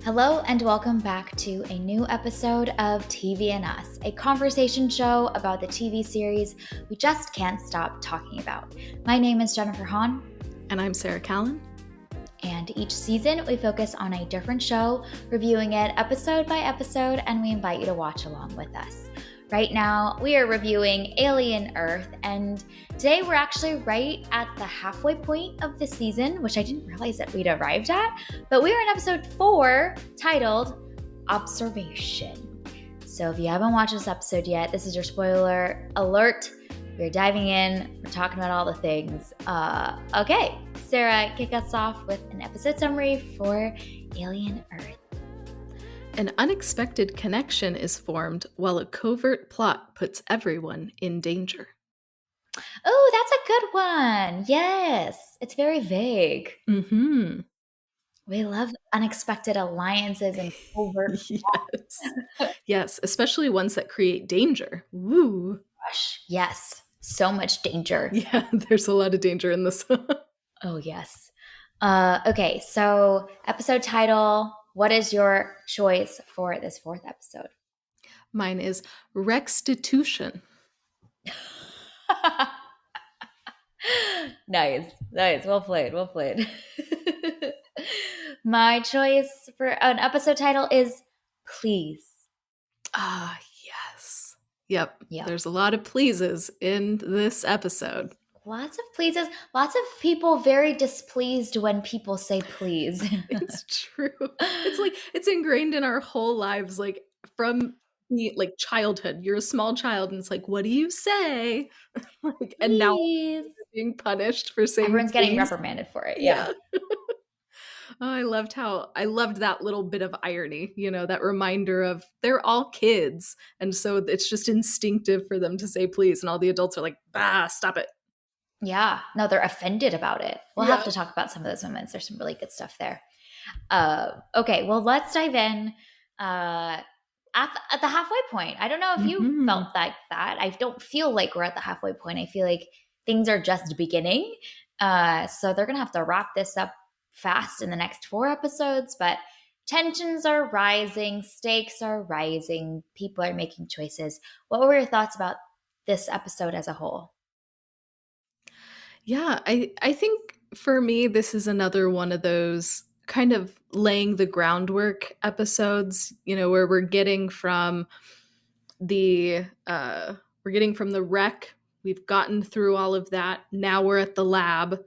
Hello and welcome back to a new episode of TV and Us, a conversation show about the TV series we just can't stop talking about. My name is Jennifer Hahn. And I'm Sarah Callan. And each season we focus on a different show, reviewing it episode by episode, and we invite you to watch along with us. Right now, we are reviewing Alien Earth, and today we're actually right at the halfway point of the season, which I didn't realize that we'd arrived at, but we are in episode 4, titled Observation. So if you haven't watched this episode yet, this is your spoiler alert. We're diving in, we're talking about all the things. Okay, Sarah, kick us off with an episode summary for Alien Earth. An unexpected connection is formed while a covert plot puts everyone in danger. Oh, that's a good one. Yes, it's very vague. Mm-hmm. We love unexpected alliances and covert Yes. Yes, especially ones that create danger. Woo. Gosh, yes, so much danger. Yeah, there's a lot of danger in this. Oh, yes. Okay, so episode title. What is your choice for this 4th episode? Mine is Restitution. Nice. Well played. My choice for an episode title is Please. Ah, yes. Yep. Yep. There's a lot of pleases in this episode. Lots of pleases. Lots of people very displeased when people say please. It's true. It's like it's ingrained in our whole lives, like from childhood. You're a small child, and it's like, what do you say? And now Please. you're being punished for saying Everyone's getting please. reprimanded for it. Yeah. Oh, I loved that little bit of irony, that reminder of they're all kids. And so it's just instinctive for them to say please. And all the adults are like, bah, stop it. Yeah. No, they're offended about it. We'll have to talk about some of those moments. There's some really good stuff there. Okay, well, let's dive in at the halfway point. I don't know if you felt like that. I don't feel like we're at the halfway point. I feel like things are just beginning. So they're going to have to wrap this up fast in the next 4 episodes, but tensions are rising, stakes are rising, people are making choices. What were your thoughts about this episode as a whole? Yeah, I think for me, this is another one of those kind of laying the groundwork episodes, where we're getting from the wreck. We've gotten through all of that. Now we're at the lab.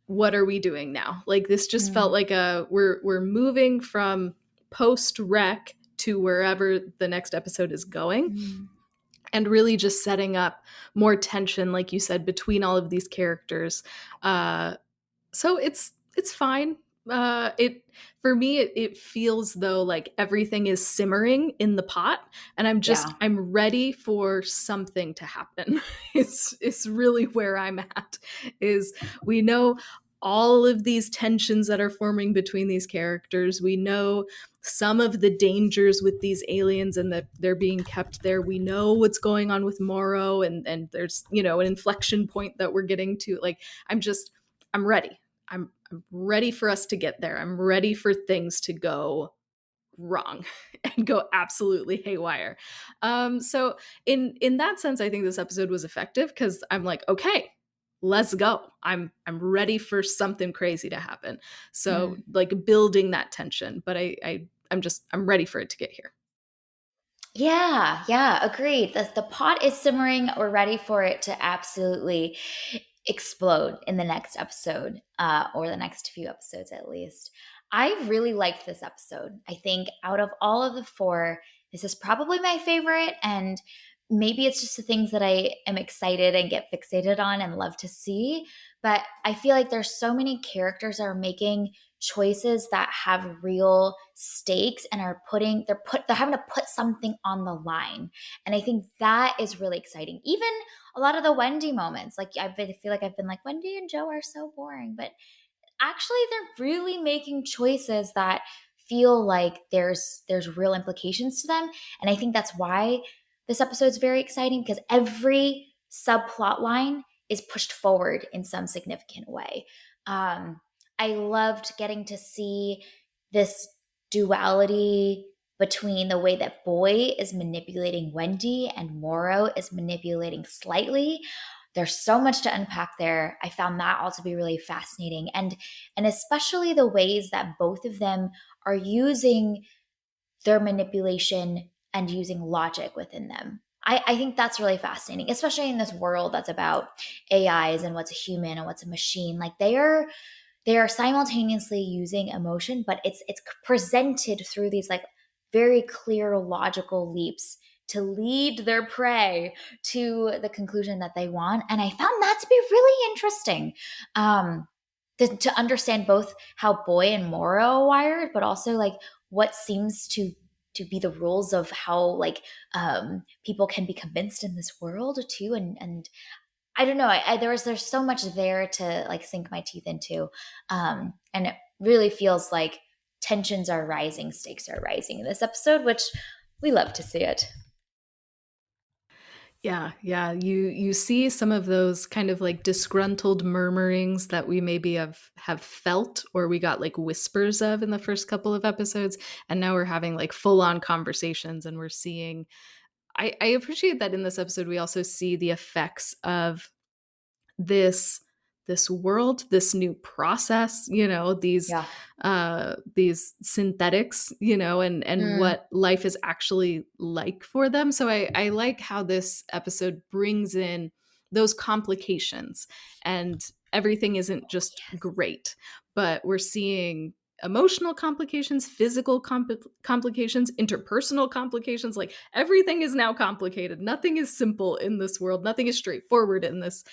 What are we doing now? Like this just felt like we're moving from post-wreck to wherever the next episode is going. And really just setting up more tension, like you said, between all of these characters. So it's fine. For me, it feels though like everything is simmering in the pot, and I'm ready for something to happen. It's really where I'm at. Is we know all of these tensions that are forming between these characters. We know some of the dangers with these aliens and that they're being kept there. We know what's going on with Morrow, and there's, an inflection point that we're getting to. Like, I'm ready. I'm ready for us to get there. I'm ready for things to go wrong and go absolutely haywire. So in that sense, I think this episode was effective because I'm like, okay, let's go. I'm ready for something crazy to happen. So like building that tension, but I'm ready for it to get here. Yeah, agreed. The pot is simmering. We're ready for it to absolutely explode in the next episode, or the next few episodes at least. I really liked this episode. I think out of all of the 4, this is probably my favorite, and maybe it's just the things that I am excited and get fixated on and love to see. But I feel like there's so many characters that are making choices that have real stakes and they're having to put something on the line. And I think that is really exciting. Even a lot of the Wendy moments, like I feel like I've been like, Wendy and Joe are so boring, but actually they're really making choices that feel like there's real implications to them. And I think that's why this episode is very exciting, because every subplot line is pushed forward in some significant way. I loved getting to see this duality between the way that Boy is manipulating Wendy and Morrow is manipulating Slightly. There's so much to unpack there. I found that all to be really fascinating, and especially the ways that both of them are using their manipulation and using logic within them. I think that's really fascinating, especially in this world that's about AIs and what's a human and what's a machine. Like they are simultaneously using emotion, but it's presented through these like very clear logical leaps to lead their prey to the conclusion that they want. And I found that to be really interesting. To understand both how Boy and Morrow are wired, but also like what seems to be the rules of how like people can be convinced in this world too. And I don't know. There's so much there to like sink my teeth into, and it really feels like tensions are rising, stakes are rising in this episode, which we love to see it. Yeah, yeah. You see some of those kind of like disgruntled murmurings that we maybe have felt or we got like whispers of in the first couple of episodes, and now we're having like full on conversations, and we're seeing. I appreciate that in this episode we also see the effects of this this world, this new process, Yeah. these synthetics, and Mm, what life is actually like for them. So I like how this episode brings in those complications, and everything isn't just great, but we're seeing emotional complications, physical complications, interpersonal complications. Like everything is now complicated. Nothing is simple in this world. Nothing is straightforward in this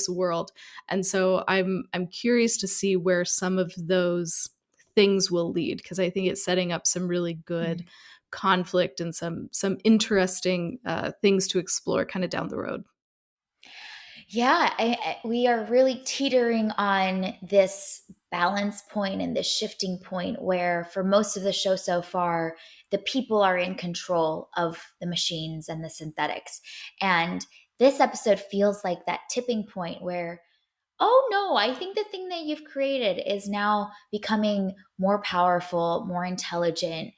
world. And so I'm curious to see where some of those things will lead, because I think it's setting up some really good mm. conflict and some interesting things to explore kind of down the road. Yeah, we are really teetering on this balance point and this shifting point where, for most of the show so far, the people are in control of the machines and the synthetics. And this episode feels like that tipping point where, oh no, I think the thing that you've created is now becoming more powerful, more intelligent,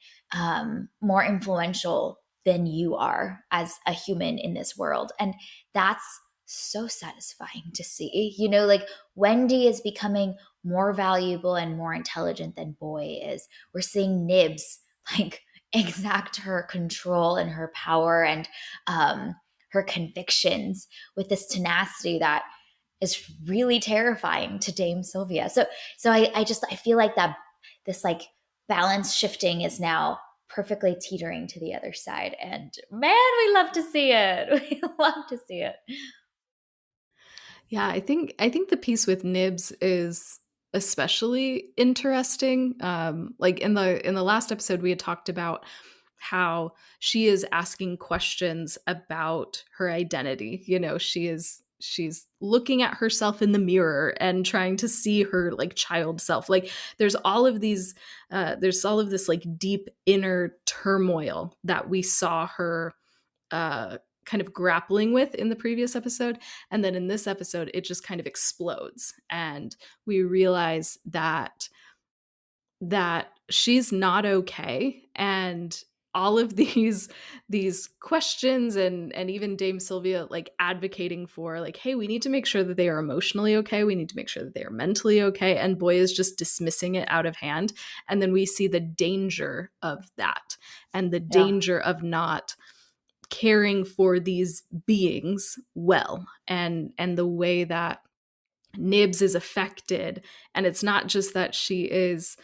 more influential than you are as a human in this world. And that's so satisfying to see. Like Wendy is becoming more valuable and more intelligent than Boy is. We're seeing Nibs like exact her control and her power and her convictions with this tenacity that is really terrifying to Dame Sylvia. So I feel like that this like balance shifting is now perfectly teetering to the other side. And man, we love to see it. We love to see it. Yeah, I think the piece with Nibs is especially interesting. Like in the last episode, we had talked about how she is asking questions about her identity. She's looking at herself in the mirror and trying to see her like child self. Like there's all of this like deep inner turmoil that we saw her uh kind of grappling with in the previous episode, and then in this episode it just kind of explodes, and we realize that she's not okay, and all of these questions, and even Dame Sylvia like advocating for like, hey, we need to make sure that they are emotionally okay, we need to make sure that they are mentally okay, and Boy is just dismissing it out of hand. And then we see the danger of that, and the Yeah. danger of not caring for these beings well, and the way that Nibs is affected. And it's not just that she is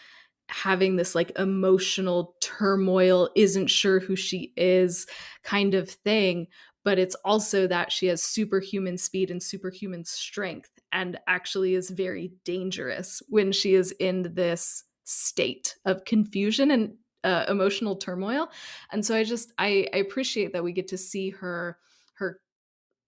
having this like emotional turmoil, isn't sure who she is kind of thing, but it's also that she has superhuman speed and superhuman strength, and actually is very dangerous when she is in this state of confusion and emotional turmoil. And so I appreciate that we get to see her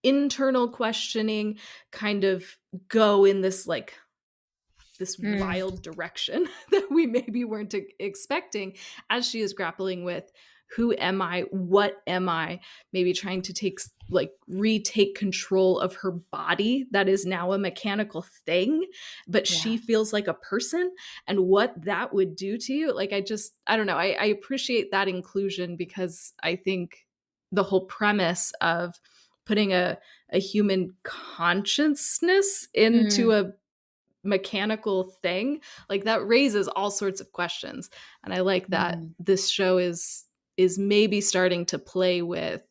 internal questioning kind of go in this Mm. wild direction that we maybe weren't expecting, as she is grappling with who am I? What am I? Maybe trying to retake control of her body that is now a mechanical thing, but Yeah. she feels like a person, and what that would do to you. Like, I don't know. I appreciate that inclusion because I think the whole premise of putting a human consciousness into Mm, a mechanical thing, like that raises all sorts of questions. And I like that mm. this show is maybe starting to play with,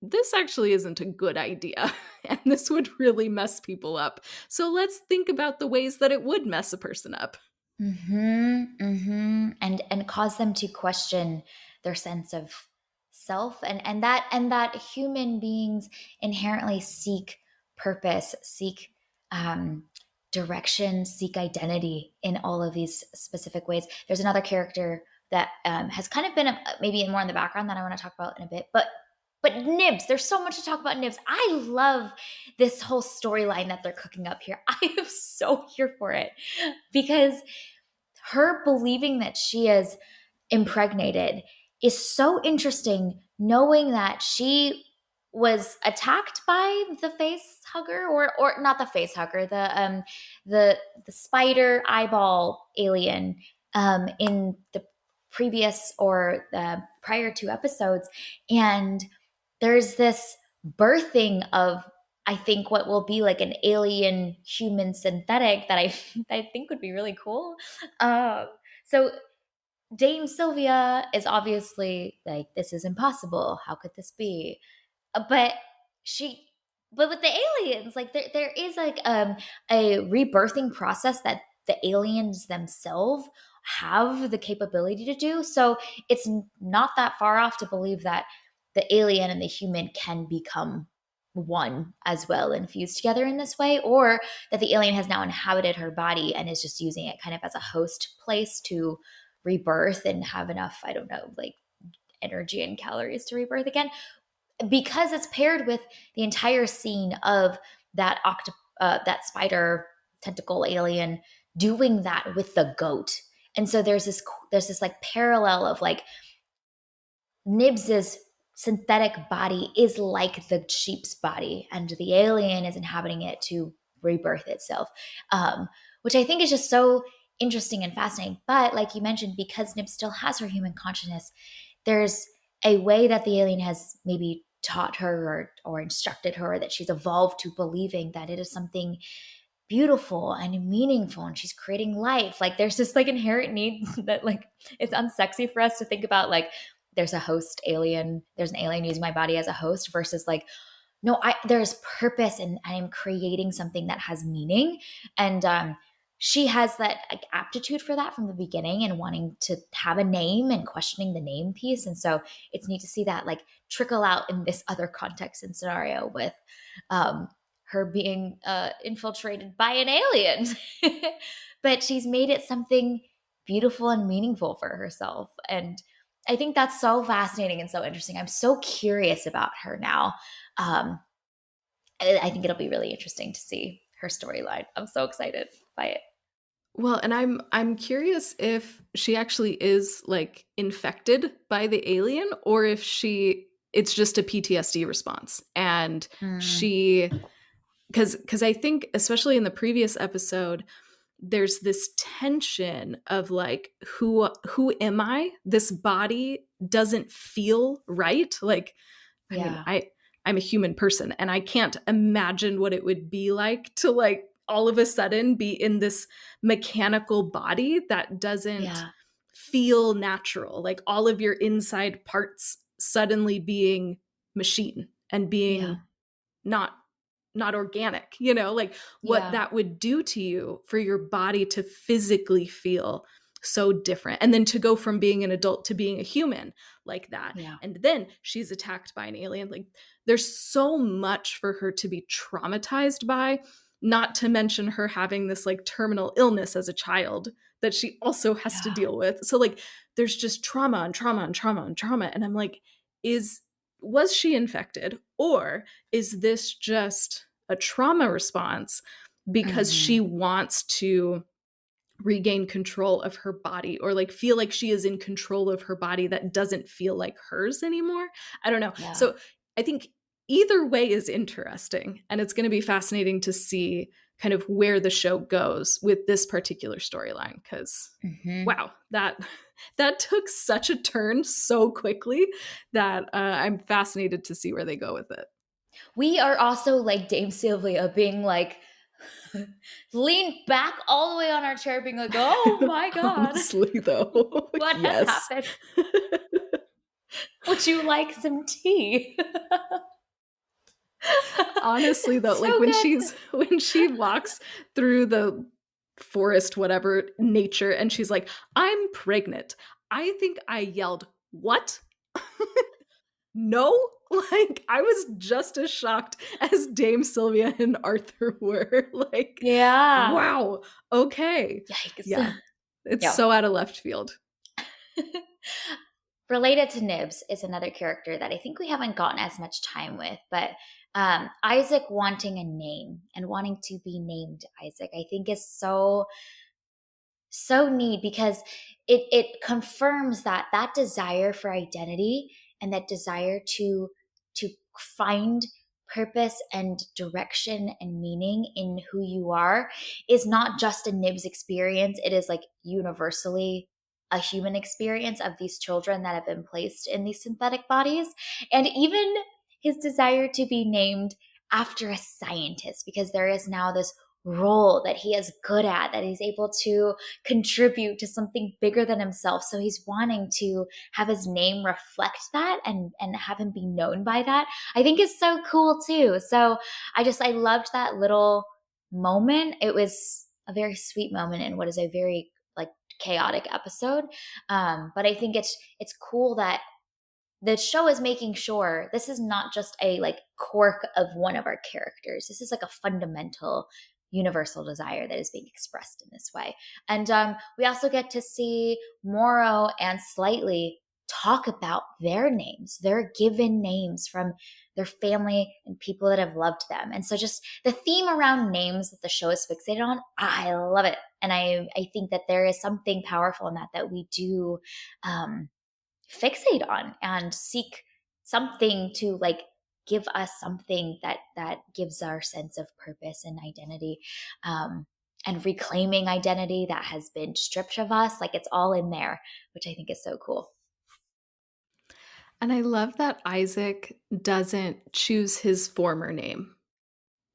this actually isn't a good idea and this would really mess people up. So let's think about the ways that it would mess a person up. Mhm, mhm, and cause them to question their sense of self, and that human beings inherently seek purpose, seek um, direction, seek identity in all of these specific ways. There's another character that has kind of been maybe more in the background that I want to talk about in a bit, but Nibs. There's so much to talk about Nibs. I love this whole storyline that they're cooking up here. I am so here for it because her believing that she is impregnated is so interesting, knowing that she was attacked by the face hugger, or not the face hugger, the the spider eyeball alien in the previous or prior to episodes. And there's this birthing of, I think, what will be like an alien I synthetic that I think would be really cool. So Dame Sylvia is obviously like, this is impossible. How could this be? But she, but with the aliens, like there is like a rebirthing process that the aliens themselves have the capability to do. So it's not that far off to believe that the alien and the human can become one as well and fuse together in this way, or that the alien has now inhabited her body and is just using it kind of as a host place to rebirth and have enough, I don't know, like energy and calories to rebirth again, because it's paired with the entire scene of that spider tentacle alien doing that with the goat. And so there's this like parallel of like Nibs's synthetic body is like the sheep's body, and the alien is inhabiting it to rebirth itself, which I think is just so interesting and fascinating. But like you mentioned, because Nib still has her human consciousness, there's a way that the alien has maybe taught her or instructed her, that she's evolved to believing that it is something beautiful and meaningful, and she's creating life. Like there's this like inherent need that like it's unsexy for us to think about, like there's a host alien, there's an alien using my body as a host, versus like, no, there's purpose, and I am creating something that has meaning. And she has that like aptitude for that from the beginning, and wanting to have a name and questioning the name piece. And so it's neat to see that like trickle out in this other context and scenario with um, her being infiltrated by an alien. But she's made it something beautiful and meaningful for herself. And I think that's so fascinating and so interesting. I'm so curious about her now. Um, I think it'll be really interesting to see her storyline. I'm so excited by it. Well, and I'm curious if she actually is like infected by the alien, or if she it's just a PTSD response. And Mm, she, because I think especially in the previous episode, there's this tension of like, who am I? This body doesn't feel right. Like, I mean, yeah, I'm a human person, and I can't imagine what it would be like to like all of a sudden be in this mechanical body that doesn't yeah, feel natural. Like all of your inside parts suddenly being machine and yeah, being not not organic, like what yeah, that would do to you for your body to physically feel so different. And then to go from being an adult to being a human like that. yeah, And then she's attacked by an alien. Like there's so much for her to be traumatized by, not to mention her having this like terminal illness as a child that she also has to yeah. deal with. So like there's just trauma and trauma and trauma and trauma. And I'm like, is was she infected, or is this just a trauma response because she Mhm. wants to regain control of her body, or like feel like she is in control of her body that doesn't feel like hers anymore. I don't know. Yeah. So I think either way is interesting, and it's going to be fascinating to see kind of where the show goes with this particular storyline, because Hmm. wow, that took such a turn so quickly that I'm fascinated to see where they go with it. We are also like Dame Sylvia being like leaned back all the way on our chair, being like, oh my God, Honestly, though, what has yes. happened? Would you like some tea? Honestly, though, like So good. when she walks through the forest, whatever, nature, and she's like, I'm pregnant. I think I yelled, what? No? Like, I was just as shocked as Dame Sylvia and Arthur were. Like, Yeah. wow. Okay. Yikes. Yeah. It's Yeah. so out of left field. Related to Nibs is another character that I think we haven't gotten as much time with, but Isaac wanting a name and wanting to be named Isaac, I think is so neat because it confirms that that desire for identity and that desire to find purpose and direction and meaning in who you are is not just a Nibs experience. It is like universally a human experience of these children that have been placed in these synthetic bodies. And even his desire to be named after a scientist, because there is now this role that he is good at, that he's able to contribute to something bigger than himself. So he's wanting to have his name reflect that and have him be known by that. I think is so cool too. So I loved that little moment. It was a very sweet moment in what is a very like chaotic episode. But I think it's cool that the show is making sure this is not just a like quirk of one of our characters. This is like a fundamental universal desire that is being expressed in this way. And we also get to see Moro and Slightly talk about their names, their given names from their family and people that have loved them. And so just the theme around names that the show is fixated on, I love it. And I think that there is something powerful in that that we do fixate on and seek something to like give us something that gives our sense of purpose and identity, and reclaiming identity that has been stripped of us. Like it's all in there, which I think is so cool. And I love that Isaac doesn't choose his former name.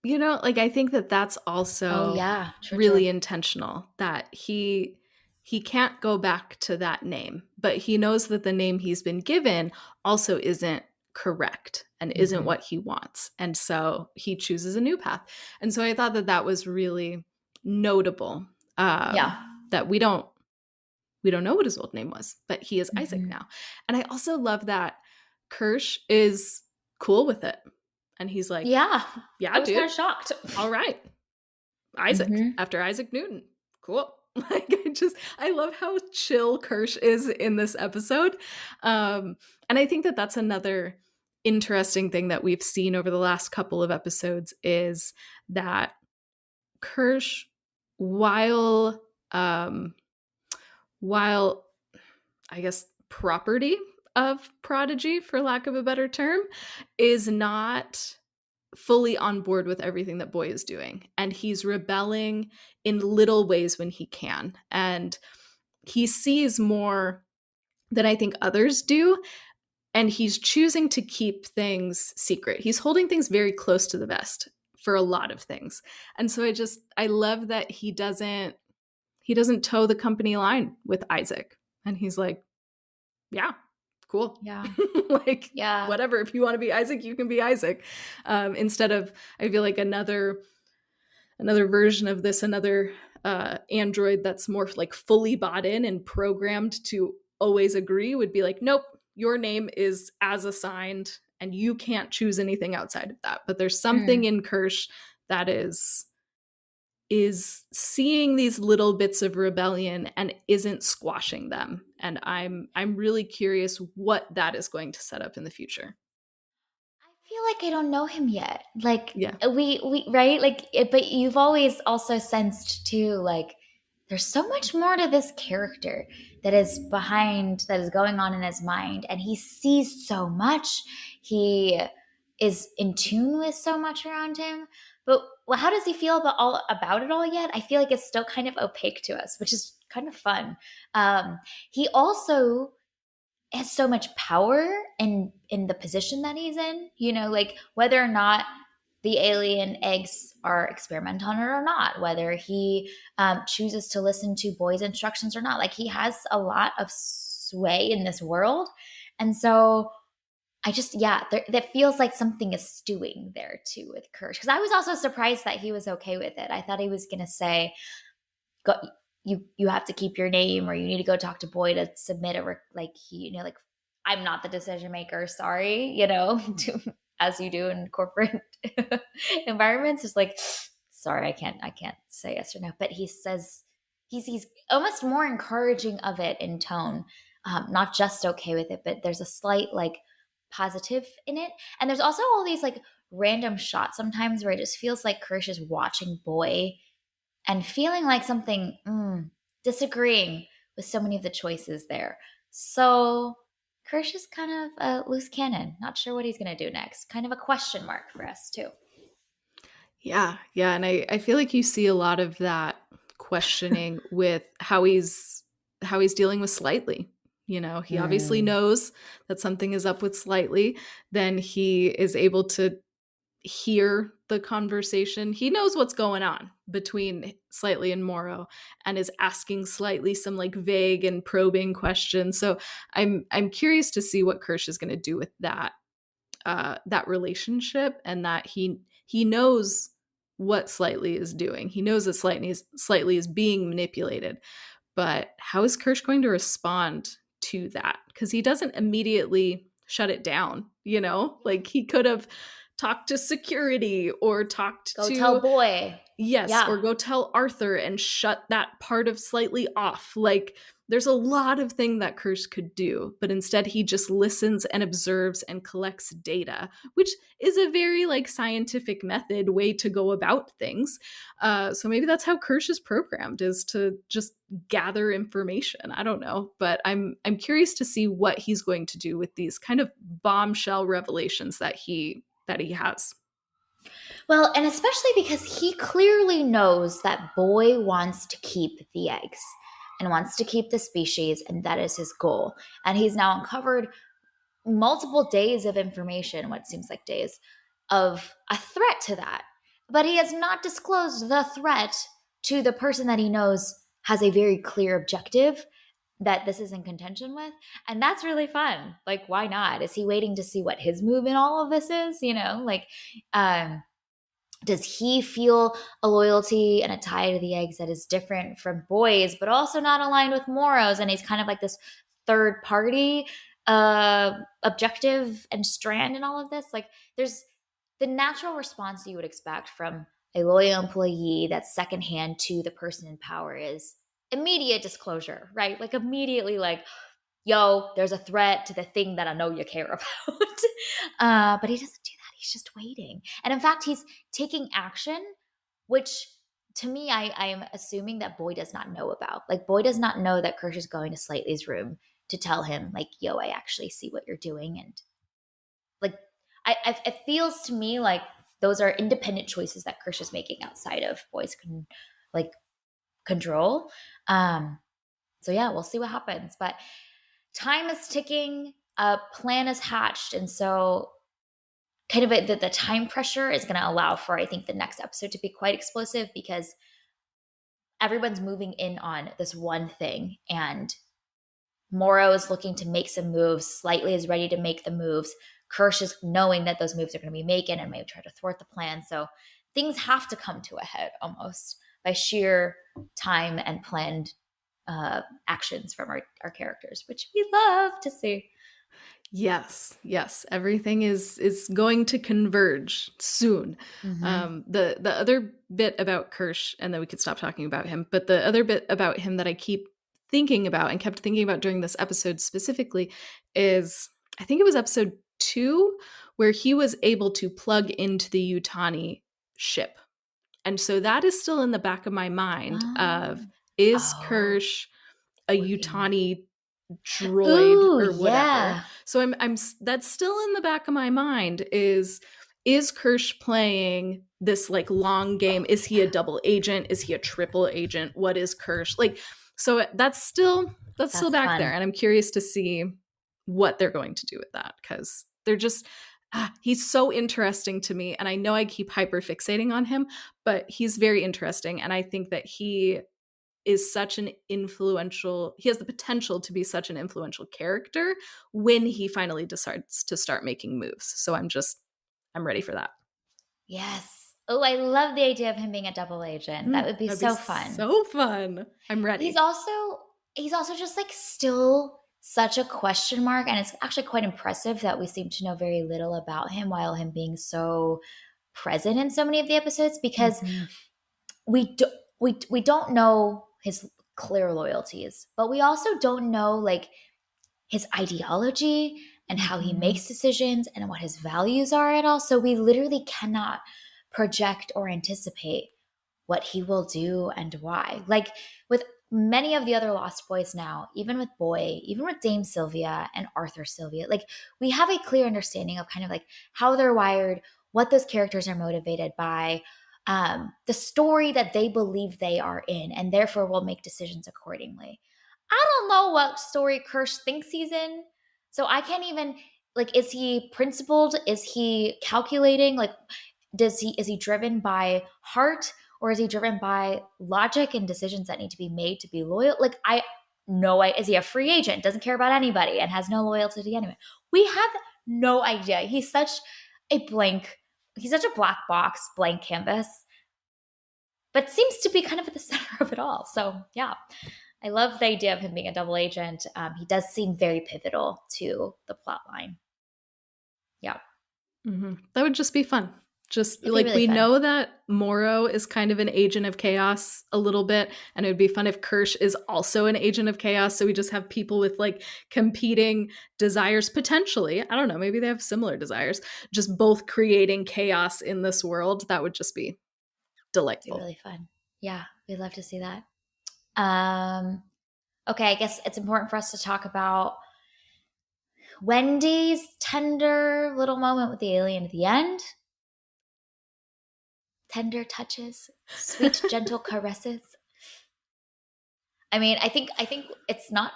You know, like, I think that that's Oh also yeah, true, true. really intentional, that he can't go back to that name, but he knows that the name he's been given also isn't correct and isn't Hmm. what he wants, and so he chooses a new path. And so I thought that that was really notable, Yeah. that we don't know what his old name was, but he is Isaac Hmm. now. And I also love that Kirsch is cool with it. And he's like, Yeah, I yeah, was kind dude, of shocked. all right. Isaac, Hmm. after Isaac Newton. Cool. Like, I love how chill Kirsch is in this episode. And I think that that's another interesting thing that we've seen over the last couple of episodes is that Kirsch, while, um, while I guess, property of Prodigy, for lack of a better term, is not fully on board with everything that Boy is doing. And he's rebelling in little ways when he can. And he sees more than I think others do. And he's choosing to keep things secret. He's holding things very close to the vest for a lot of things. And so I love that he doesn't toe the company line with Isaac. And he's like, yeah, cool. Yeah. Like, Yeah. whatever. If you want to be Isaac, you can be Isaac. Instead of, I feel like another version of this, another android that's more like fully bought in and programmed to always agree would be like, nope, your name is as assigned, and you can't choose anything outside of that. But there's something Mm. in Kirsch that is seeing these little bits of rebellion and isn't squashing them, and I'm really curious what that is going to set up in the future. I feel like I don't know him yet. Like Yeah. we right? Like but you've always also sensed too like there's so much more to this character that is behind, that is going on in his mind. And he sees so much. He is in tune with so much around him. But well, how does he feel about it all yet? I feel like it's still kind of opaque to us, which is kind of fun. He also has so much power in the position that he's in, like whether or not the alien eggs are experiment on it or not, whether he chooses to listen to boys instructions or not, like he has a lot of sway in this world. And so I just, yeah, that feels like something is stewing there too with Kirsch, because I was also surprised that he was okay with it. I thought he was going to say, go, you have to keep your name, or you need to go talk to Boy to submit like like, I'm not the decision maker, sorry, as you do in corporate environments. It's like, sorry, I can't say yes or no. But he says he's almost more encouraging of it in tone, not just okay with it, but there's a slight like positive in it. And there's also all these like random shots sometimes where it just feels like Kirsch is watching Boy and feeling like something, disagreeing with so many of the choices there. So Kirsch is kind of a loose cannon. Not sure what he's going to do next. Kind of a question mark for us, too. Yeah, yeah, and I feel like you see a lot of that questioning with how he's dealing with Slightly. He obviously Mm. knows that something is up with Slightly. Then he is able to hear the conversation. He knows what's going on between Slightly and Morrow, and is asking Slightly some like vague and probing questions. So I'm curious to see what Kirsch is going to do with that relationship, and that he knows what Slightly is doing. He knows that Slightly is being manipulated, but how is Kirsch going to respond to that? Because he doesn't immediately shut it down, Like he could have talked to security or talked Go tell to, Boy. yes, Yeah. or go tell Arthur and shut that part of Slightly off. Like there's a lot of thing that Kirsch could do, but instead he just listens and observes and collects data, which is a very like scientific method way to go about things. So maybe that's how Kirsch is programmed, is to just gather information. I don't know, but I'm curious to see what he's going to do with these kind of bombshell revelations that he has. Well, and especially because he clearly knows that Boy wants to keep the eggs and wants to keep the species, and that is his goal. And he's now uncovered multiple days of information, what seems like days, of a threat to that. But he has not disclosed the threat to the person that he knows has a very clear objective that this is in contention with. And that's really fun. Like, why not? Is he waiting to see what his move in all of this is? Like, um, does he feel a loyalty and a tie to the eggs that is different from Boy's, but also not aligned with Morrow's? And he's kind of like this third party objective and strand in all of this. Like, there's the natural response you would expect from a loyal employee that's secondhand to the person in power is immediate disclosure, right? Like, immediately, like, yo, there's a threat to the thing that I know you care about. But he doesn't do that. He's just waiting. And in fact, he's taking action, which to me, I'm assuming that Boy does not know about. Like, Boy does not know that Kirsch is going to Slightly's room to tell him, like, yo, I actually see what you're doing. And like, it feels to me like those are independent choices that Kirsch is making outside of Boy's like control. So yeah, we'll see what happens. But time is ticking, a plan is hatched, and so kind of the time pressure is going to allow for, I think, the next episode to be quite explosive, because everyone's moving in on this one thing, and Morrow is looking to make some moves. Slightly is ready to make the moves. Kirsch is knowing that those moves are going to be making and may try to thwart the plan. So things have to come to a head almost by sheer time and planned actions from our characters, which we love to see. Yes, yes, everything is going to converge soon. Mm-hmm. The other bit about Kirsch, and then we could stop talking about him. But the other bit about him that I keep thinking about and kept thinking about during this episode specifically is, I think it was episode 2, where he was able to plug into the Utani ship, and so that is still in the back of my mind of, Oh. is Oh, Kirsch a what do you mean? Utani droid Ooh, or whatever? yeah. So that's still in the back of my mind. Is Kirsch playing this like long game? Is he a double agent? Is he a triple agent? What is Kirsch like? So that's still That's back there, fun. and I'm curious to see what they're going to do with that, because they're just he's so interesting to me, and I know I keep hyper fixating on him, but he's very interesting, and I think that he has the potential to be such an influential character when he finally decides to start making moves. So I'm ready for that. Yes. Oh, I love the idea of him being a double agent. That would be That'd be so fun. so fun. I'm He's ready. also he's also just like still such a question mark, and it's actually quite impressive that we seem to know very little about him while him being so present in so many of the episodes, because Mm-hmm. we do, we don't know his clear loyalties, but we also don't know like his ideology and how he Mm-hmm. makes decisions and what his values are at all. So we literally cannot project or anticipate what he will do and why. Like with many of the other Lost Boys now, even with Boy, even with Dame Sylvia and Arthur Sylvia, like we have a clear understanding of kind of like how they're wired, what those characters are motivated by, the story that they believe they are in, and therefore will make decisions accordingly. I don't know what story Kirsch thinks he's in. So I can't even like, is he principled? Is he calculating? Like, is he driven by heart, or is he driven by logic and decisions that need to be made to be loyal? Like, I know, is he a free agent, doesn't care about anybody and has no loyalty to anyone? We have no idea. A blank, he's such a black box, blank canvas, but seems to be kind of at the center of it all. So yeah, I love the idea of him being a double agent. He does seem very pivotal to the plot line. Yeah, Mm-hmm. That would just be fun. Just it'd be like really we fun. know that Morrow is kind of an agent of chaos a little bit, and it would be fun if Kirsch is also an agent of chaos. So we just have people with like competing desires potentially. I don't know, maybe they have similar desires, just both creating chaos in this world. That would just be It'd be delightful. really fun. Yeah, we'd love to see that. Um, okay, I guess it's important for us to talk about Wendy's tender little moment with the alien at the end. Tender touches, sweet, gentle caresses. I mean, I think it's not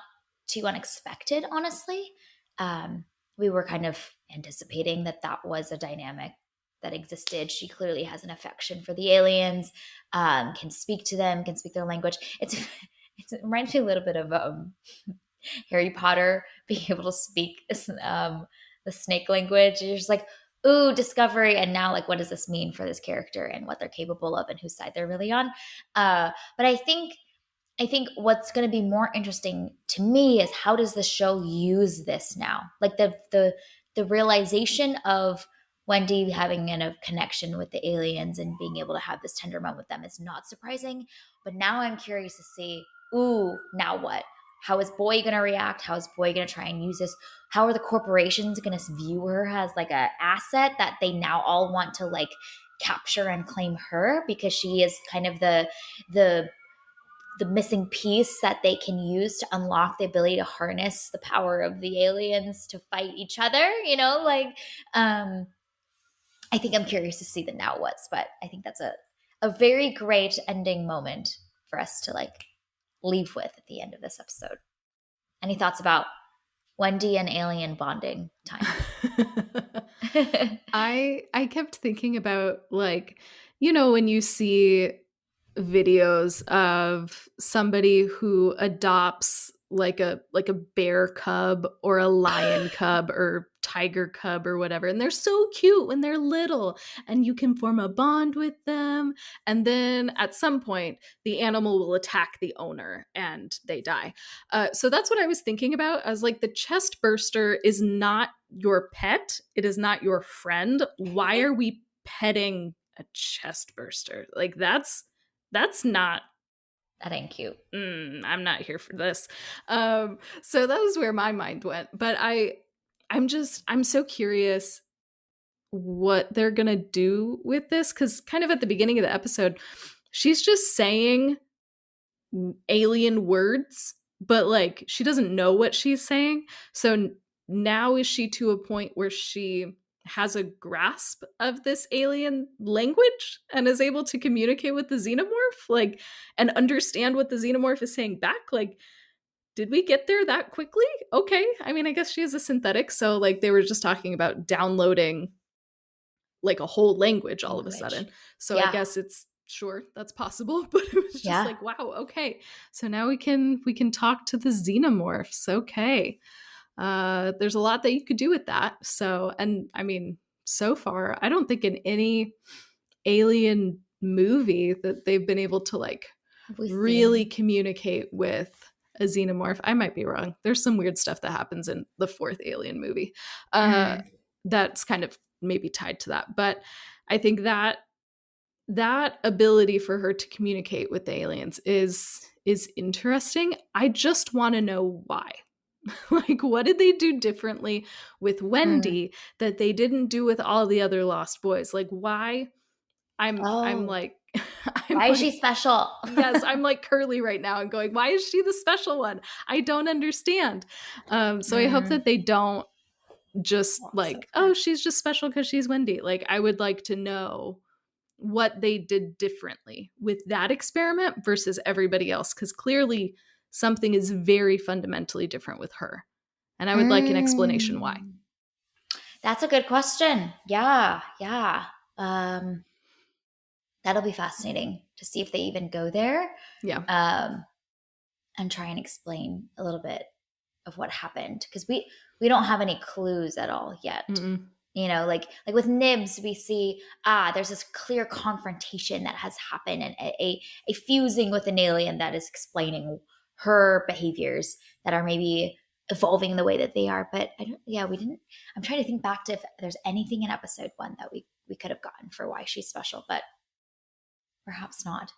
too unexpected, honestly. Um, we were kind of anticipating that that was a dynamic that existed. She clearly has an affection for the aliens, can speak to them, can speak their language. It reminds me a little bit of Harry Potter being able to speak the snake language. You're just like, ooh, discovery. And now, like, what does this mean for this character and what they're capable of and whose side they're really on? But I think what's going to be more interesting to me is how does the show use this now? Like the realization of Wendy having a connection with the aliens and being able to have this tender moment with them is not surprising. But now I'm curious to see, ooh, now what? How is Boy going to react? How is Boy going to try and use this? How are the corporations going to view her as like a asset that they now all want to like capture and claim her because she is kind of the the missing piece that they can use to unlock the ability to harness the power of the aliens to fight each other, um I think I'm curious to see the now what's, but I think that's a very great ending moment for us to like leave with at the end of this episode. Any thoughts about Wendy and alien bonding time? I kept thinking about like, when you see videos of somebody who adopts like a bear cub or a lion cub or tiger cub or whatever, and they're so cute when they're little, and you can form a bond with them, and then at some point the animal will attack the owner and they die. So that's what I was thinking about. As like, the chest burster is not your pet, it is not your friend. Why are we petting a chest burster? Like, that's not, That ain't cute. I'm not here for this. So that was where my mind went. But I'm so curious what they're gonna do with this, because kind of at the beginning of the episode, she's just saying alien words, but like she doesn't know what she's saying. So now is she to a point where she has a grasp of this alien language and is able to communicate with the xenomorph, like, and understand what the xenomorph is saying back? Like, did we get there that quickly? Okay. I mean, I guess she is a synthetic, so like they were just talking about downloading like a whole language all of a Language. sudden. So I Yeah. guess it's sure that's possible, but it was just Yeah. like, wow, okay. So now we can talk to the xenomorphs. Okay. There's a lot that you could do with that. So, and I mean, so far, I don't think in any alien movie that they've been able to like Have we really seen? communicate with a xenomorph. I might be wrong. There's some weird stuff that happens in the fourth Alien movie. Mm. That's kind of maybe tied to that. But I think that that ability for her to communicate with the aliens is interesting. I just want to know why. Like, what did they do differently with Mm. Wendy that they didn't do with all the other lost boys? Like, why? I'm Oh, like I'm why is she like special? yes, I'm like Curly right now and going, why is she the special one? I don't understand. So I hope Mm. that they don't just Well, so like, oh, fair. she's just special because she's Wendy. Like, I would like to know what they did differently with that experiment versus everybody else, because clearly something is very fundamentally different with her. And I would like an explanation why. Mm. That's a good question. Yeah, yeah. Um, that'll be fascinating to see if they even go there, Yeah. um, and try and explain a little bit of what happened because we don't have any clues at all yet. Mm-mm. You know, like with Nibs, we see there's this clear confrontation that has happened and a fusing with an alien that is explaining her behaviors that are maybe evolving in the way that they are. But I don't. Yeah, we didn't. I'm trying to think back to if there's anything in episode one that we could have gotten for why she's special, but perhaps not.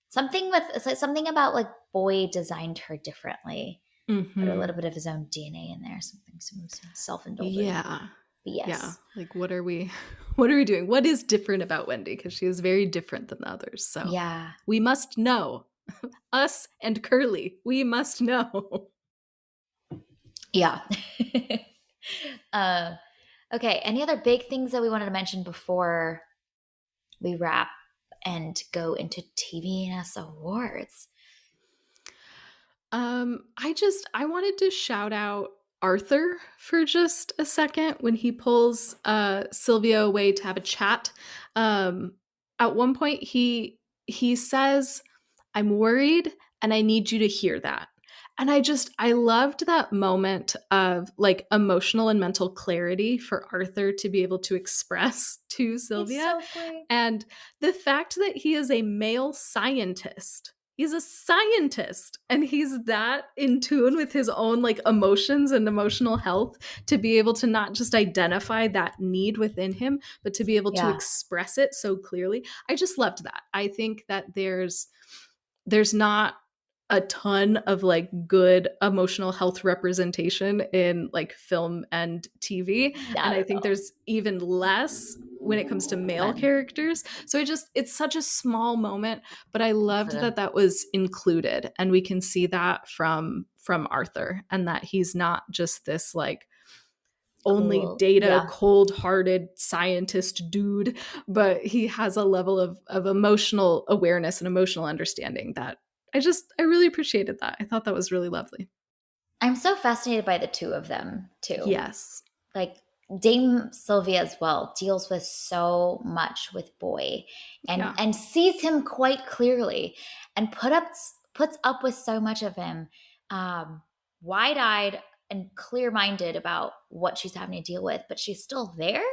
Something with it's like something about like Boy designed her differently, put a Mm-hmm. little bit of his own DNA in there, some self-indulgent Yeah. Yeah. BS. Like, what are we what are we doing? What is different about Wendy? Because she is very different than the others. So Yeah, we must know. Us and Curly, we must know. yeah. uh, okay. Any other big things that we wanted to mention before we wrap and go into TVNS awards? I wanted to shout out Arthur for just a second when he pulls Sylvia away to have a chat. Um, at one point he says, "I'm worried and I need you to hear that." And I loved that moment of like emotional and mental clarity for Arthur to be able to express to It's Sylvia. so great. And the fact that he is a male scientist, he's a scientist and he's that in tune with his own like emotions and emotional health to be able to not just identify that need within him but to be able to Yeah. express it so clearly. I just loved that. I think that there's not a ton of like good emotional health representation in like film and TV, and Not I at think all. there's even less when it comes to male Men characters. So it's such a small moment, but I for loved them. that that was included, and we can see that from Arthur, and that he's not just this like only Cool. data Yeah. cold-hearted scientist dude, but he has a level of emotional awareness and emotional understanding that I really appreciated that. I thought that was really lovely. I'm so fascinated by the two of them too. Yes. Like Dame Sylvia as well deals with so much with Boy Yeah. and sees him quite clearly and puts up with so much of him, wide-eyed and clear-minded about what she's having to deal with, but she's still there.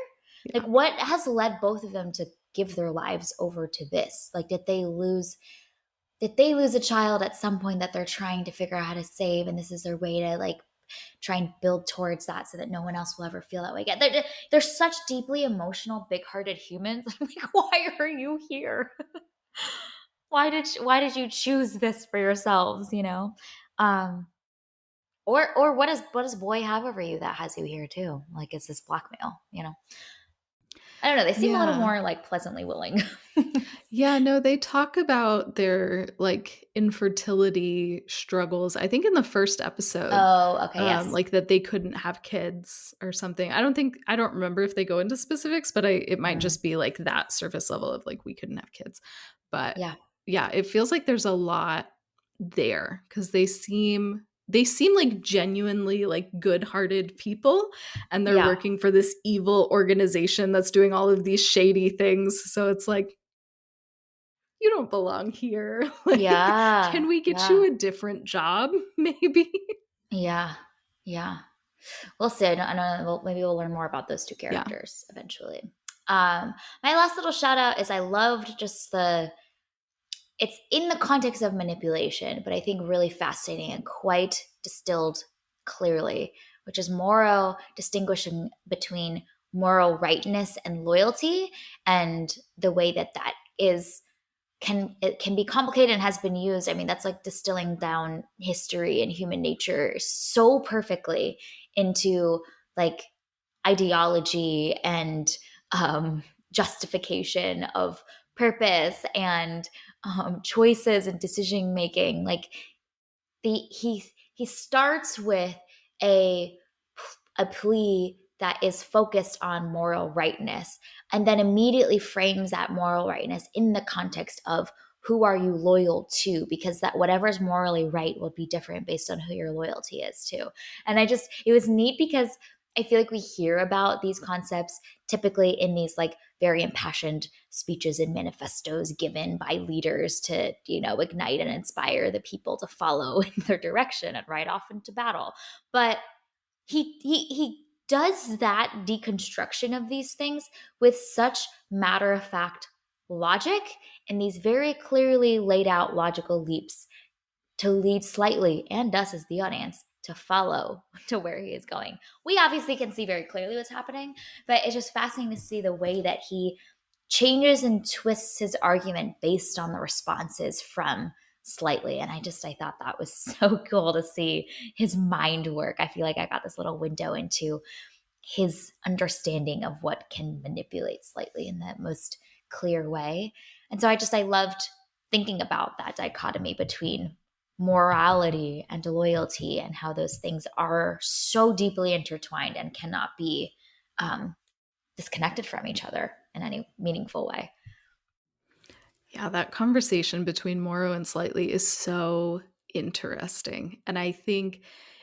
Like Yeah. what has led both of them to give their lives over to this? Like did they lose a child at some point that they're trying to figure out how to save and this is their way to like try and build towards that so that no one else will ever feel that way again. They're such deeply emotional, big-hearted humans. I'm like, why are you here? Why did you choose this for yourselves? Um, or what does Boy have over you that has you here too? Like, is this blackmail? I don't know. They seem a little Yeah. more like pleasantly willing. Yeah, no, they talk about their, like, infertility struggles, I think in the first episode, Oh, okay. Yes. like, that they couldn't have kids or something. I don't remember if they go into specifics, but it might Mm, just be, like, that surface level of, like, we couldn't have kids. But, yeah. yeah, it feels like there's a lot there because they seem like genuinely, like, good-hearted people, and they're Yeah. working for this evil organization that's doing all of these shady things, so it's like, you don't belong here. Like, Yeah. can we get Yeah. you a different job, maybe? Yeah. Yeah. We'll see. I know maybe we'll learn more about those two Yeah. characters eventually. My last little shout out is I loved just it's in the context of manipulation, but I think really fascinating and quite distilled clearly, which is Moro distinguishing between moral rightness and loyalty, and the way that that is it can be complicated and has been used. I mean, that's like distilling down history and human nature so perfectly into like ideology and um, justification of purpose and choices and decision making. Like he starts with a a plea that is focused on moral rightness, and then immediately frames that moral rightness in the context of who are you loyal to, because that whatever is morally right will be different based on who your loyalty is to. And it was neat because I feel like we hear about these concepts typically in these like very impassioned speeches and manifestos given by leaders to, ignite and inspire the people to follow in their direction and ride off into battle. But he does that deconstruction of these things with such matter of fact logic and these very clearly laid out logical leaps to lead slightly and us as the audience to follow to where he is going. We obviously can see very clearly what's happening, but it's just fascinating to see the way that he changes and twists his argument based on the responses from slightly. And I thought that was so cool to see his mind work. I feel like I got this little window into his understanding of what can manipulate slightly in the most clear way. And so I loved thinking about that dichotomy between morality and loyalty and how those things are so deeply intertwined and cannot be um, disconnected from each other in any meaningful way. Yeah, that conversation between Morrow and Slightly is so interesting, and I think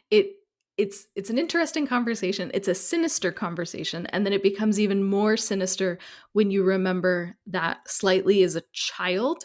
it it's an interesting conversation. It's a sinister conversation, and then it becomes even more sinister when you remember that Slightly is a child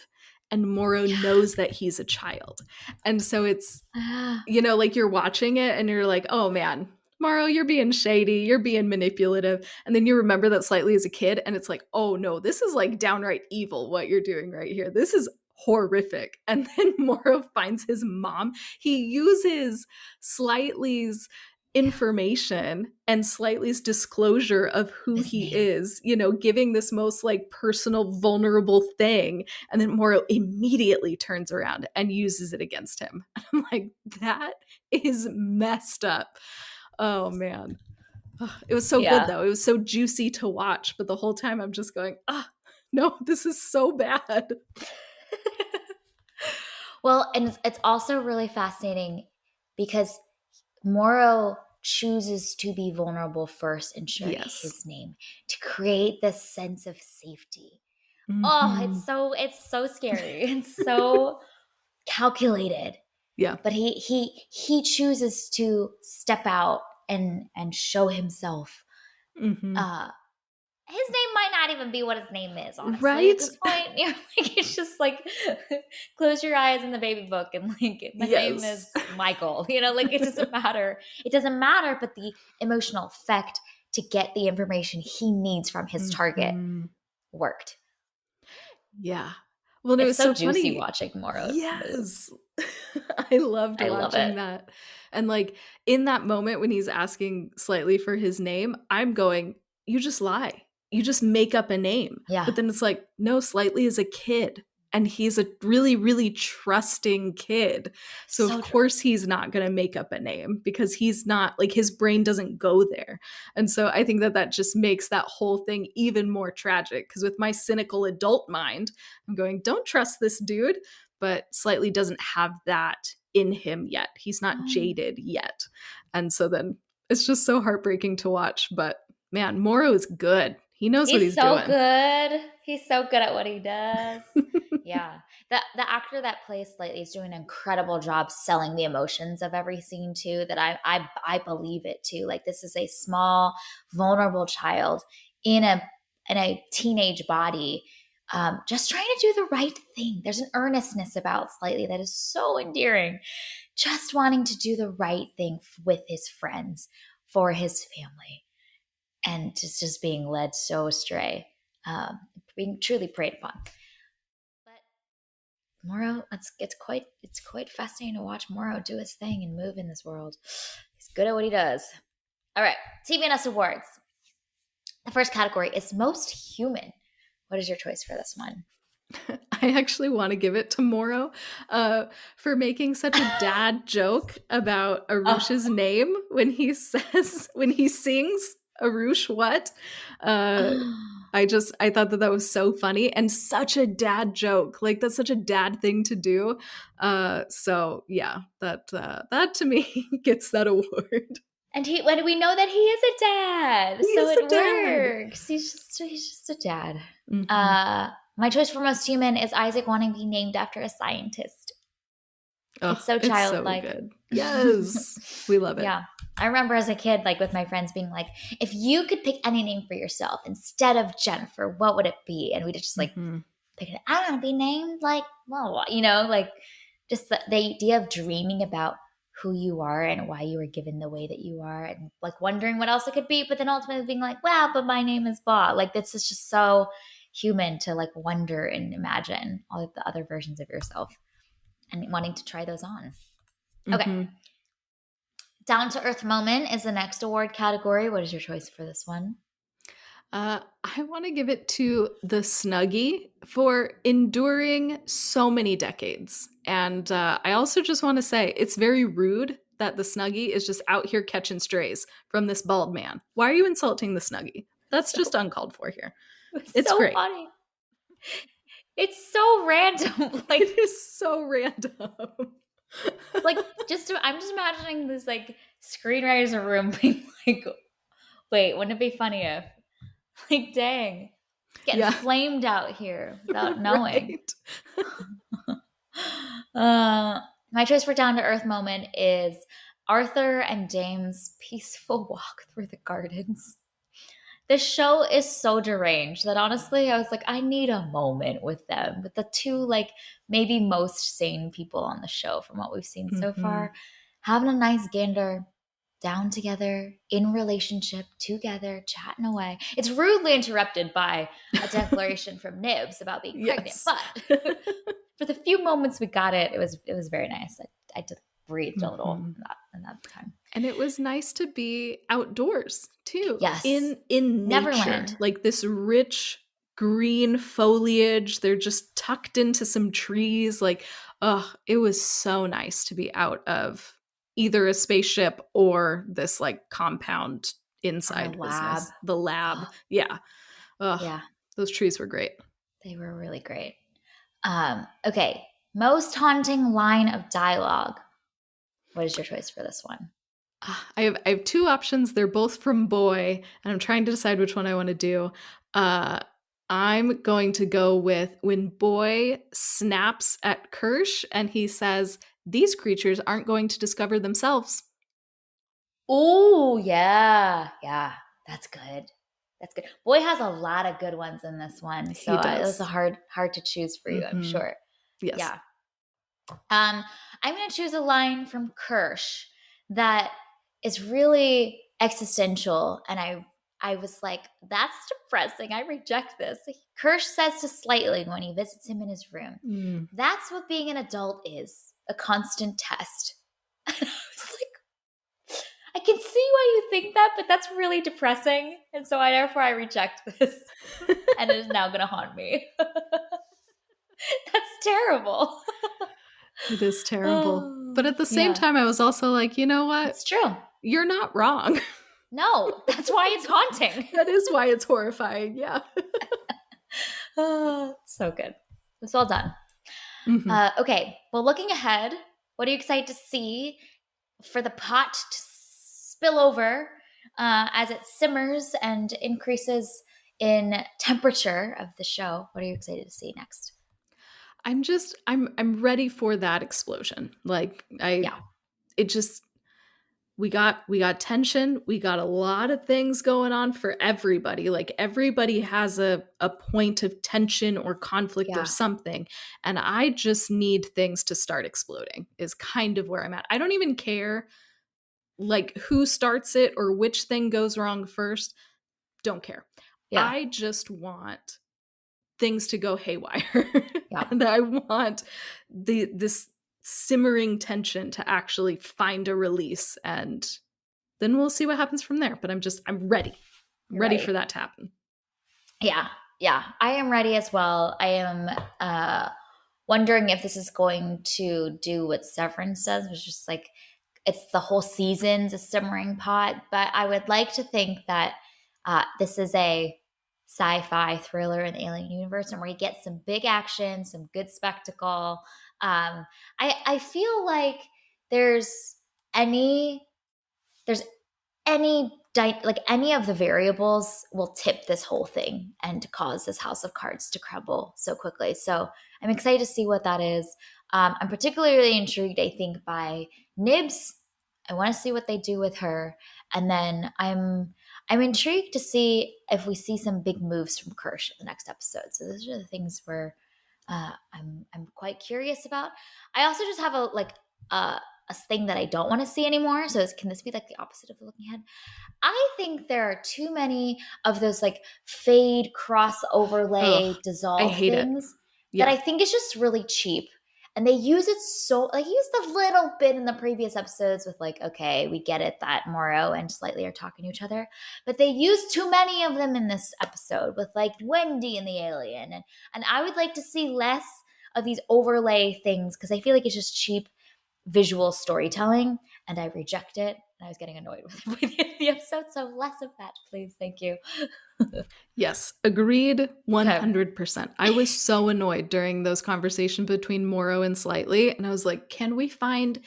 and Morrow Yeah. knows that he's a child. And so it's, Ah, like you're watching it and you're like, "Oh man, Morrow, you're being shady, you're being manipulative." And then you remember that Slightly as a kid and it's like, "Oh no, this is like downright evil what you're doing right here. This is horrific." And then Morrow finds his mom. He uses Slightly's yeah. information and Slightly's disclosure of who His he name. is, giving this most like personal, vulnerable thing. And then Morrow immediately turns around and uses it against him. I'm like, that is messed up. Oh man. Ugh, it was so good Yeah. though. It was so juicy to watch, but the whole time I'm just going, no, this is so bad. Well, and it's also really fascinating because Moro chooses to be vulnerable first and share Yes. his name to create this sense of safety. Oh, Hmm. it's so scary. It's so calculated. Yeah. But he chooses to step out and show himself. Hmm. Uh his name might not even be what his name is, honestly. At Right? this point, like it's just like close your eyes in the baby book and like my name Yes. is Michael. Like it doesn't matter. It doesn't matter, but the emotional effect to get the information he needs from his target Hmm. worked. Yeah. Well, no, It's it's so so juicy funny. watching Moro move. Yes. I loved I love it. watching that. And like in that moment when he's asking Slightly for his name, I'm going, you just lie. You just make up a name. Yeah. But then it's like, no, Slightly is a kid and he's a really, really trusting kid. So of So true. course he's not going to make up a name because he's not like his brain doesn't go there. And so I think that that just makes that whole thing even more tragic because with my cynical adult mind, I'm going, don't trust this dude, but Slightly doesn't have that in him yet. He's not jaded yet. And so then it's just so heartbreaking to watch. But man, Moro is good. He knows what He's he's so doing. good. He's so good at what he does. Yeah. The actor that plays Slightly is doing an incredible job selling the emotions of every scene too. That I believe it too. Like this is a small, vulnerable child in a teenage body, just trying to do the right thing. There's an earnestness about Slightly that is so endearing. Just wanting to do the right thing with his friends, for his family, and just being led so astray, being truly preyed upon. But Moro, it's quite fascinating to watch Moro do his thing and move in this world. He's good at what he does. All right, TVNS awards. The first category is most human. What is your choice for this one? I actually want to give it to Moro for making such a dad joke about Arush's name when he sings Arush what? I thought that was so funny and such a dad joke. Like that's such a dad thing to do. So yeah, that to me gets that award. And when we know that he is a dad, He so is it a dad. works. He's just a dad. Mm-hmm. My choice for most human is Isaac wanting to be named after a scientist. Oh, It's so it's so childlike. good. Yes, we love it. Yeah. I remember as a kid, like with my friends being like, if you could pick any name for yourself instead of Jennifer, what would it be? And we'd just like Mm-hmm. pick it. I want to be named like, well, you know, like just the idea of dreaming about who you are and why you were given the way that you are and like wondering what else it could be, but then ultimately being like, wow, but my name is blah. Like this is just so human to like wonder and imagine all of the other versions of yourself and wanting to try those on. Okay. Mm-hmm. Down to Earth moment is the next award category. What is your choice for this one? I want to give it to the Snuggie for enduring so many decades. And I also just want to say it's very rude that the Snuggie is just out here catching strays from this bald man. Why are you insulting the Snuggie? That's So just uncalled for here. it's It's so great. funny. It's so random. It is so random. Like I'm just imagining this like screenwriters in a room being like, wait, wouldn't it be funny if like dang, getting Yeah. flamed out here without knowing. Right. My choice for down to earth moment is Arthur and Dame's peaceful walk through the gardens. The show is so deranged that honestly, I was like, I need a moment with them, with the two, like, maybe most sane people on the show from what we've seen so Mm-hmm. far. Having a nice gander, down together, in relationship, together, chatting away. It's rudely interrupted by a declaration from Nibs about being pregnant, Yes. but for the few moments we got it, it was very nice. I just breathed a little Mm-hmm. in that time. And it was nice to be outdoors too, Yes. in nature. Neverland. Like this rich green foliage. They're just tucked into some trees. Like, oh, it was so nice to be out of either a spaceship or this like compound Or a inside lab. business. The lab. Yeah. Oh, Yeah, those trees were great. they were really great. Okay, most haunting line of dialogue. What is your choice for this one? I have two options. They're both from Boy, and I'm trying to decide which one I want to do. Uh, I'm going to go with when Boy snaps at Kirsch and he says, "These creatures aren't going to discover themselves." Oh, yeah. Yeah, that's good. That's good. Boy has a lot of good ones in this one. So He it was a does. hard to choose for you, I'm Mm-hmm. sure. Yes. Yeah. I'm going to choose a line from Kirsch that is really existential. And I was like, that's depressing. I reject this. Kirsch says to Slightly when he visits him in his room, Mm. that's what being an adult is, a constant test. And I was like, I can see why you think that, but that's really depressing. And so therefore I reject this. And it is now going to haunt me. That's terrible. It is terrible. But Oh, at the same yeah, time, I was also like, you know what? it's true. You're not wrong. No, that's why it's haunting. That is why it's horrifying. Yeah. Oh, so good. It's well done. Hmm. Okay, well, looking ahead, what are you excited to see for the pot to spill over as it simmers and increases in temperature of the show? What are you excited to see next? I'm ready for that explosion. Like Yeah, it just we got tension, we got a lot of things going on for everybody. Like everybody has a point of tension or conflict or yeah, something, and I just need things to start exploding is kind of where I'm at. I don't even care like who starts it or which thing goes wrong first. Don't care. yeah, I just want things to go haywire. yeah. And I want this simmering tension to actually find a release, and then we'll see what happens from there. But I'm ready. I'm You're ready for ready. that to happen. Yeah, yeah. I am ready as well. I am wondering if this is going to do what Severance does, which is just like it's the whole season's a simmering pot. But I would like to think that this is a sci-fi thriller in the alien universe, and where you get some big action, some good spectacle. I feel like there's any there's like any of the variables will tip this whole thing and cause this house of cards to crumble so quickly. So I'm excited to see what that is. I'm particularly intrigued, I think, by Nibs. I want to see what they do with her, and then I'm intrigued to see if we see some big moves from Kirsch in the next episode. So those are the things where I'm quite curious about. I also just have a thing that I don't want to see anymore. So can this be like the opposite of the looking ahead? I think there are too many of those like fade, cross Ugh, overlay, I dissolve hate it. things that Yeah. I think is just really cheap. And they use it so like used a little bit in the previous episodes with like, okay, we get it that Morrow and Slightly are talking to each other. But they used too many of them in this episode with like Wendy and the alien. And I would like to see less of these overlay things because I feel like it's just cheap visual storytelling and I reject it. And I was getting annoyed with it by the end of the episode. So less of that, please. Thank you. Yes, agreed Okay. 100%. I was so annoyed during those conversations between Morrow and Slightly, and I was like, can we find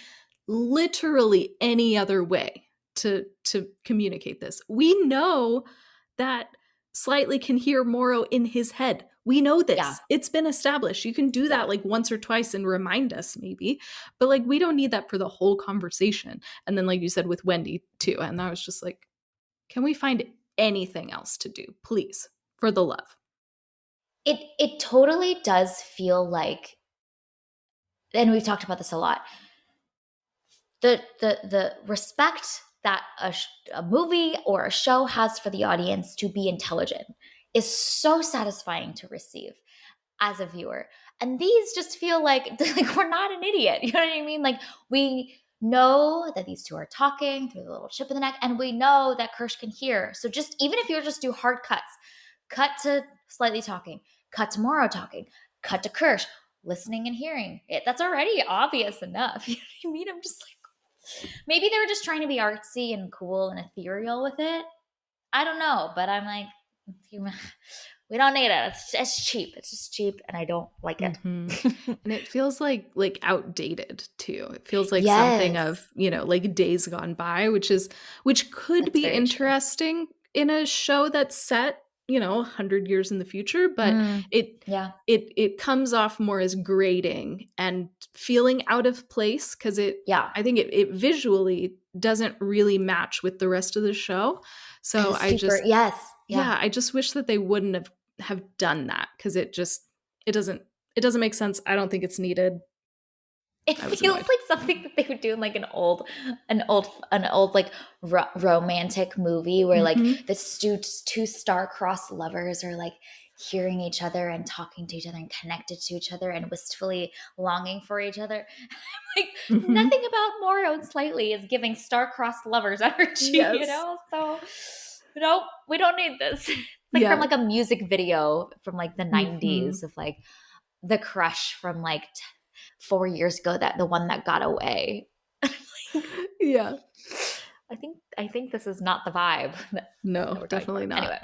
literally any other way to communicate this? We know that Slightly can hear Morrow in his head. We know Yeah. this. It's been established. You can do Yeah. that like once or twice and remind us maybe, but like we don't need that for the whole conversation. And then like you said with Wendy too, and I was just like, can we find anything else to do, please, for the love? It totally does feel like, and we've talked about this a lot, the respect that a movie or a show has for the audience to be intelligent is so satisfying to receive as a viewer. And these just feel like we're not an idiot. You know what I mean? Like we know that these two are talking through the little chip in the neck, and we know that Kirsch can hear. So just even if you just do hard cuts, cut to Slightly talking, cut to Morrow talking, cut to Kirsch listening and hearing it. That's already obvious enough. You know what I mean? I'm just like, maybe they were just trying to be artsy and cool and ethereal with it. I don't know, but I'm like, we don't need it. It's cheap. It's just cheap, and I don't like it. Hmm. And it feels like outdated too. It feels like something Yes, of, like days gone by, which could that's be very true. interesting in a show that's set, 100 years in the future, but Mm, it yeah, it comes off more as grating and feeling out of place because yeah, I think it visually doesn't really match with the rest of the show. because So it's super. Yes, yeah. yeah, I just wish that they wouldn't have done that because it doesn't it doesn't make sense. I don't think it's needed. It I was feels annoyed. like something that they would do in like an old like romantic movie where like Mhm. the two star-crossed lovers are like hearing each other and talking to each other and connected to each other and wistfully longing for each other. Like Mhm. nothing about Moro and Slightly is giving star-crossed lovers energy, Yes. So nope, we don't need this. It's like from Yeah. like a music video from like the Mhm. 90s of like the crush from like 4 years ago, that the one that got away. Yeah. I think this is not the vibe that No, we're going definitely for. not. Anyway.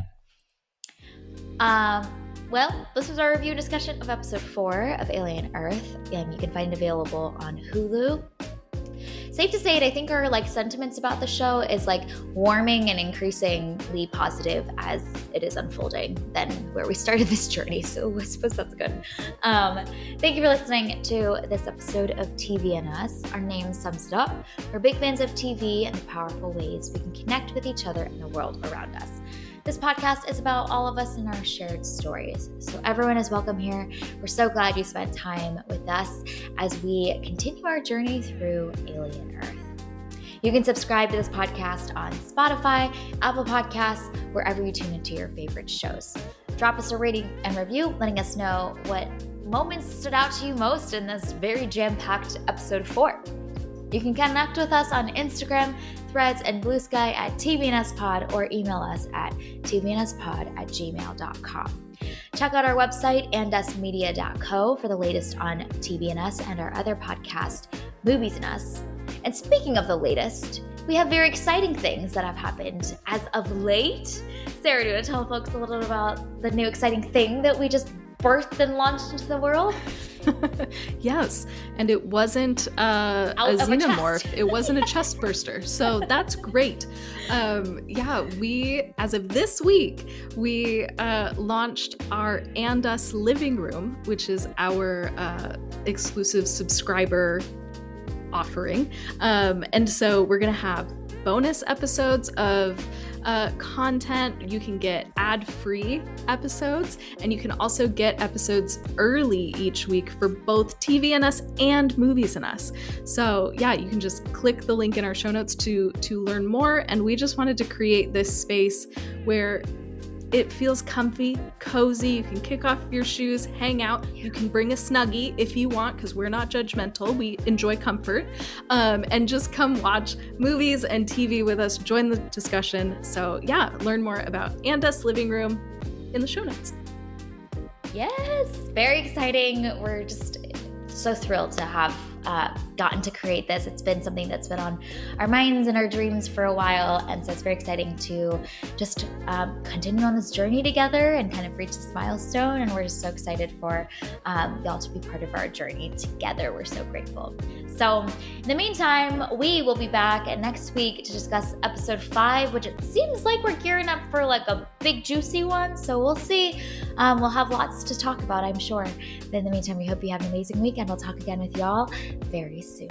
Well, this was our review and discussion of episode 4 of Alien Earth, and you can find it available on Hulu. Safe to say it, I think our like sentiments about the show is like warming and increasingly positive as it is unfolding than where we started this journey. So I suppose that's good. Thank you for listening to this episode of TV and Us. Our name sums it up. We're big fans of TV and the powerful ways we can connect with each other and the world around us. This podcast is about all of us and our shared stories. So everyone is welcome here. We're so glad you spent time with us as we continue our journey through Alien Earth. You can subscribe to this podcast on Spotify, Apple Podcasts, wherever you tune into your favorite shows. Drop us a rating and review, letting us know what moments stood out to you most in this very jam-packed episode 4. You can connect with us on Instagram, Threads, and Blue Sky at tvnspod, or email us at tvnspod@gmail.com. Check out our website, andusmedia.co, for the latest on TV and Us and our other podcast, Movies and Us. And speaking of the latest, we have very exciting things that have happened as of late. Sarah, do you want to tell folks a little bit about the new exciting thing that we just birthed and launched into the world? Yes, and it wasn't a xenomorph. It wasn't a chest burster, so that's great. We, as of this week, we launched our And Us living room, which is our exclusive subscriber offering. And so we're going to have bonus episodes of content. You can get ad-free episodes, and you can also get episodes early each week for both TV and Us and Movies and Us. So yeah, you can just click the link in our show notes to learn more. And we just wanted to create this space where it feels comfy, cozy. You can kick off your shoes, hang out. You can bring a Snuggie if you want, because we're not judgmental. We enjoy comfort. And just come watch movies and TV with us. Join the discussion. So yeah, learn more about And Us Living Room in the show notes. Yes, very exciting. We're just so thrilled to have gotten to create this. It's been something that's been on our minds and our dreams for a while, and so it's very exciting to just continue on this journey together and kind of reach this milestone, and we're just so excited for y'all to be part of our journey together. We're so grateful. So in the meantime, we will be back next week to discuss episode 5, which it seems like we're gearing up for like a big juicy one, so we'll see. We'll have lots to talk about, I'm sure. But in the meantime, we hope you have an amazing week, and we'll talk again with y'all very soon.